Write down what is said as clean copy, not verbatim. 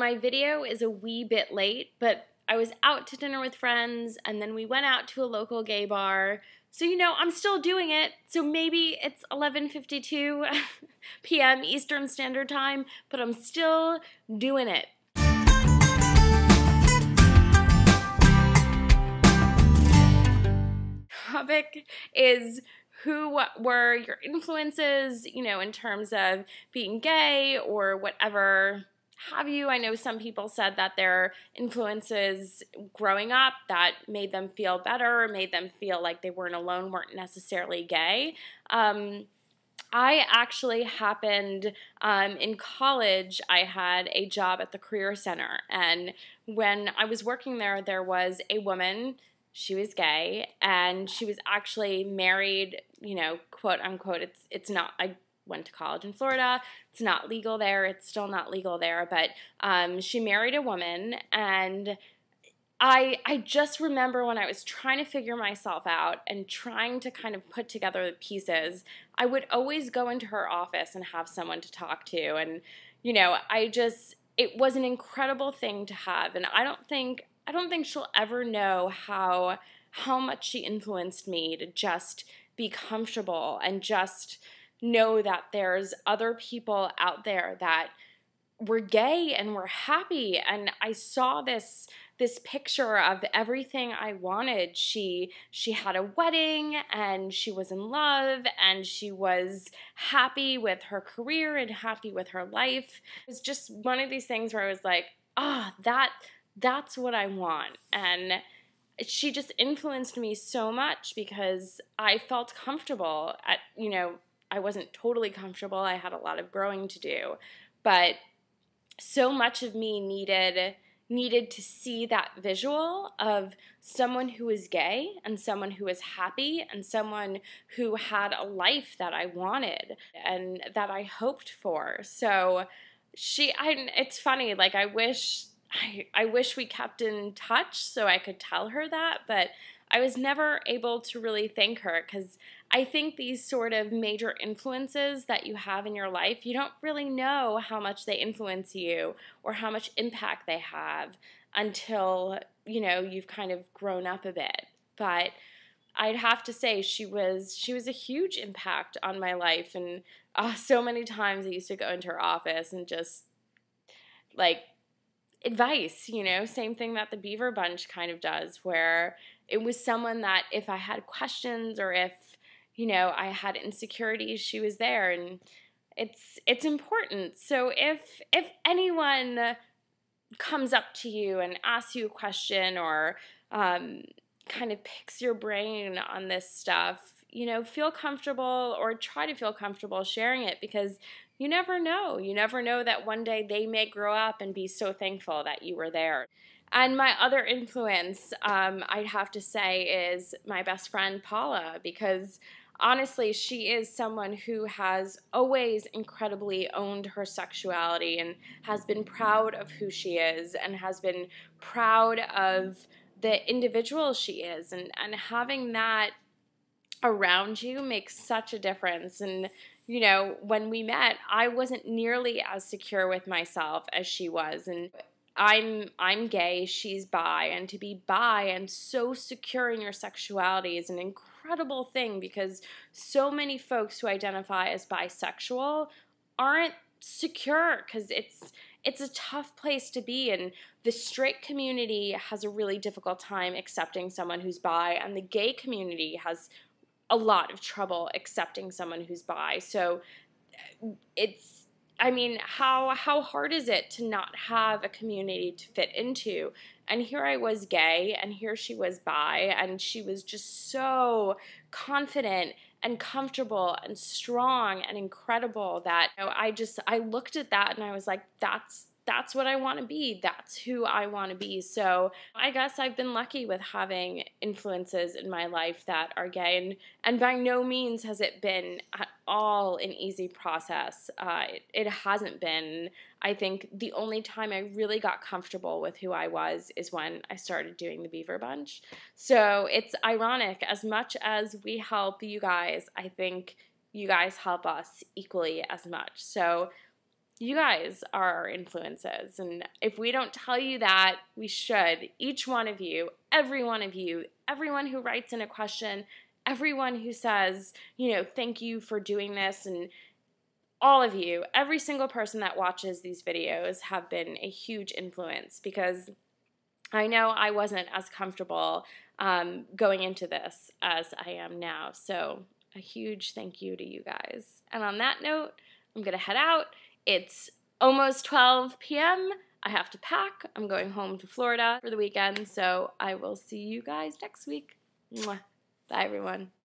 my video is a wee bit late, but I was out to dinner with friends, and then we went out to a local gay bar. So, I'm still doing it. So maybe it's 11:52 p.m. Eastern Standard Time, but I'm still doing it. Topic is, who were your influences, in terms of being gay or whatever have you. I know some people said that their influences growing up that made them feel better, made them feel like they weren't alone, weren't necessarily gay. I actually happened, in college, I had a job at the Career Center, and when I was working there, there was a woman. She was gay, and she was actually married, quote unquote. It's not, I went to college in Florida. It's not legal there. It's still not legal there, but she married a woman, and I just remember when I was trying to figure myself out and trying to kind of put together the pieces, I would always go into her office and have someone to talk to, and, it was an incredible thing to have, and I don't think she'll ever know how much she influenced me to just be comfortable and just know that there's other people out there that were gay and were happy. And I saw this picture of everything I wanted. She had a wedding, and she was in love, and she was happy with her career and happy with her life. It was just one of these things where I was like, that's what I want. And she just influenced me so much because I felt comfortable. I wasn't totally comfortable. I had a lot of growing to do, but so much of me needed to see that visual of someone who is gay and someone who is happy and someone who had a life that I wanted and that I hoped for. So it's funny, like I wish we kept in touch so I could tell her that, but I was never able to really thank her, because I think these sort of major influences that you have in your life, you don't really know how much they influence you or how much impact they have until, you've kind of grown up a bit. But I'd have to say she was a huge impact on my life, and so many times I used to go into her office and just like advice, same thing that the beaverbunch kind of does, where it was someone that if I had questions or if, I had insecurities, she was there. And it's important. So if anyone comes up to you and asks you a question or kind of picks your brain on this stuff, feel comfortable, or try to feel comfortable sharing it, because you never know. You never know that one day they may grow up and be so thankful that you were there. And my other influence, I'd have to say, is my best friend Paula, because honestly, she is someone who has always incredibly owned her sexuality and has been proud of who she is and has been proud of the individual she is. And having that around you makes such a difference. And when we met, I wasn't nearly as secure with myself as she was, and I'm gay, she's bi, and to be bi and so secure in your sexuality is an incredible thing, because so many folks who identify as bisexual aren't secure, because it's a tough place to be, and the straight community has a really difficult time accepting someone who's bi, and the gay community has a lot of trouble accepting someone who's bi. So how hard is it to not have a community to fit into? And here I was gay, and here she was bi, and she was just so confident and comfortable and strong and incredible that I looked at that and I was like, that's what I want to be. That's who I want to be. So I guess I've been lucky with having influences in my life that are gay, and by no means has it been at all an easy process. It hasn't been. I think the only time I really got comfortable with who I was is when I started doing the beaverbunch. So it's ironic, as much as we help you guys, I think you guys help us equally as much. So You guys are our influences, and if we don't tell you that, we should. Each one of you, everyone who writes in a question, everyone who says, thank you for doing this, and all of you, every single person that watches these videos have been a huge influence, because I know I wasn't as comfortable going into this as I am now. So a huge thank you to you guys. And on that note, I'm going to head out. It's almost 12 p.m. I have to pack. I'm going home to Florida for the weekend, so I will see you guys next week. Mwah. Bye, everyone.